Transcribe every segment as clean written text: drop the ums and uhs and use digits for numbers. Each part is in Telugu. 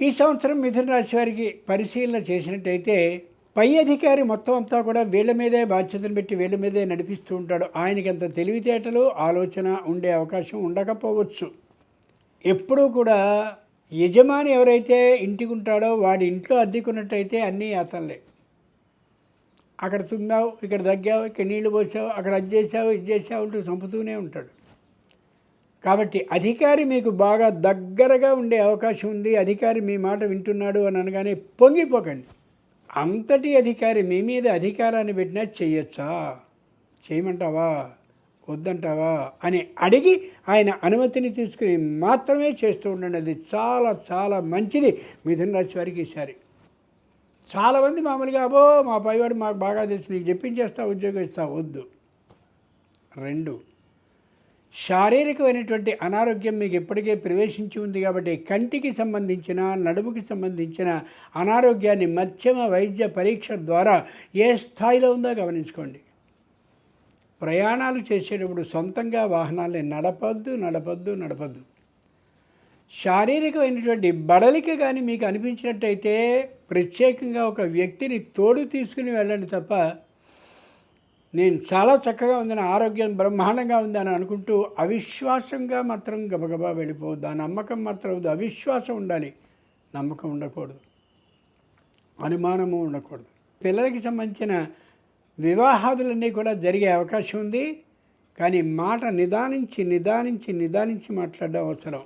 ఈ సంవత్సరం మిథున రాశి వారికి పరిశీలన చేసినట్టయితే పై అధికారి మొత్తం అంతా కూడా వీళ్ళ మీదే బాధ్యతను పెట్టి వీళ్ళ మీదే నడిపిస్తూ ఉంటాడు. ఆయనకి అంత తెలివితేటలు ఆలోచన ఉండే అవకాశం ఉండకపోవచ్చు. ఎప్పుడూ కూడా యజమాని ఎవరైతే ఇంటికి ఉంటాడో వాడి ఇంట్లో అద్దెకున్నట్టయితే అన్నీ అతనులే. అక్కడ తుమ్మావు, ఇక్కడ దగ్గావు, ఇక్కడ నీళ్లు పోసావు, అక్కడ అది చేసావు, ఇది చేసావు అంటూ చంపుతూనే ఉంటాడు. కాబట్టి అధికారి మీకు బాగా దగ్గరగా ఉండే అవకాశం ఉంది. అధికారి మీ మాట వింటున్నాడు అని అనగానే పొంగిపోకండి. అంతటి అధికారి మీ మీద అధికారాన్ని పెట్టినా చేయొచ్చా, చేయమంటావా, వద్దంటావా అని అడిగి ఆయన అనుమతిని తీసుకుని మాత్రమే చేస్తూ ఉండండి. అది చాలా చాలా మంచిది మిథున రాశి వారికి ఈసారి. చాలామంది మామూలుగా అబో మా పైవాడు మాకు బాగా తెలుసు, నీకు చెప్పించేస్తా, ఉద్యోగం ఇస్తా, వద్దు. 2, శారీరకమైనటువంటి అనారోగ్యం మీకు ఎప్పటికే ప్రవేశించి ఉంది కాబట్టి కంటికి సంబంధించిన, నడుముకి సంబంధించిన అనారోగ్యాన్ని మధ్యమ వైద్య పరీక్ష ద్వారా ఏ స్థాయిలో ఉందో గమనించుకోండి. ప్రయాణాలు చేసేటప్పుడు సొంతంగా వాహనాల్ని నడపద్దు. శారీరకమైనటువంటి బడలిక కానీ మీకు అనిపించినట్టయితే ప్రత్యేకంగా ఒక వ్యక్తిని తోడు తీసుకుని వెళ్ళండి తప్ప, నేను చాలా చక్కగా ఉందని, ఆరోగ్యం బ్రహ్మాండంగా ఉందని అనుకుంటూ అవిశ్వాసంగా మాత్రం గబగబా వెళ్ళిపోవద్దు. ఆ నమ్మకం మాత్రం వద్దు. అవిశ్వాసం ఉండాలి, నమ్మకం ఉండకూడదు, అనుమానము ఉండకూడదు. పిల్లలకి సంబంధించిన వివాహాదులన్నీ కూడా జరిగే అవకాశం ఉంది. కానీ మాట నిదానించి మాట్లాడడం అవసరం.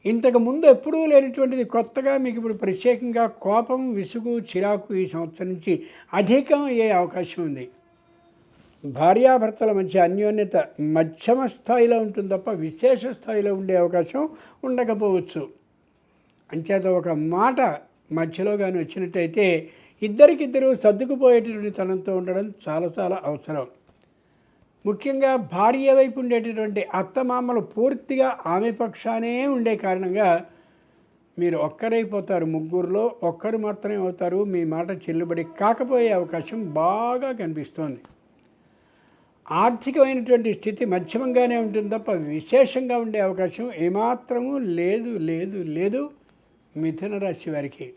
ఇంతకు ముందు ఎప్పుడూ లేనటువంటిది కొత్తగా మీకు ఇప్పుడు ప్రత్యేకంగా కోపం, విసుగు, చిరాకు ఈ సంవత్సరం నుంచి అధికం అయ్యే అవకాశం ఉంది. భార్యాభర్తల మధ్య అన్యోన్యత మధ్యమ స్థాయిలో ఉంటుంది తప్ప విశేష స్థాయిలో ఉండే అవకాశం ఉండకపోవచ్చు. అంచేత ఒక మాట మధ్యలో కానీ వచ్చినట్టయితే ఇద్దరికిద్దరూ సర్దుకుపోయేటటువంటి తనంతో ఉండడం చాలా చాలా అవసరం. ముఖ్యంగా భార్య వైపు ఉండేటటువంటి అత్తమామలు పూర్తిగా ఆమె పక్షానే ఉండే కారణంగా మీరు ఒక్కరైపోతారు. ముగ్గురులో ఒక్కరు మాత్రమే అవుతారు. మీ మాట చెల్లుబడి కాకపోయే అవకాశం బాగా కనిపిస్తోంది. ఆర్థికమైనటువంటి స్థితి మధ్యమంగానే ఉంటుంది తప్ప విశేషంగా ఉండే అవకాశం ఏమాత్రమూ లేదు మిథున రాశి వారికి.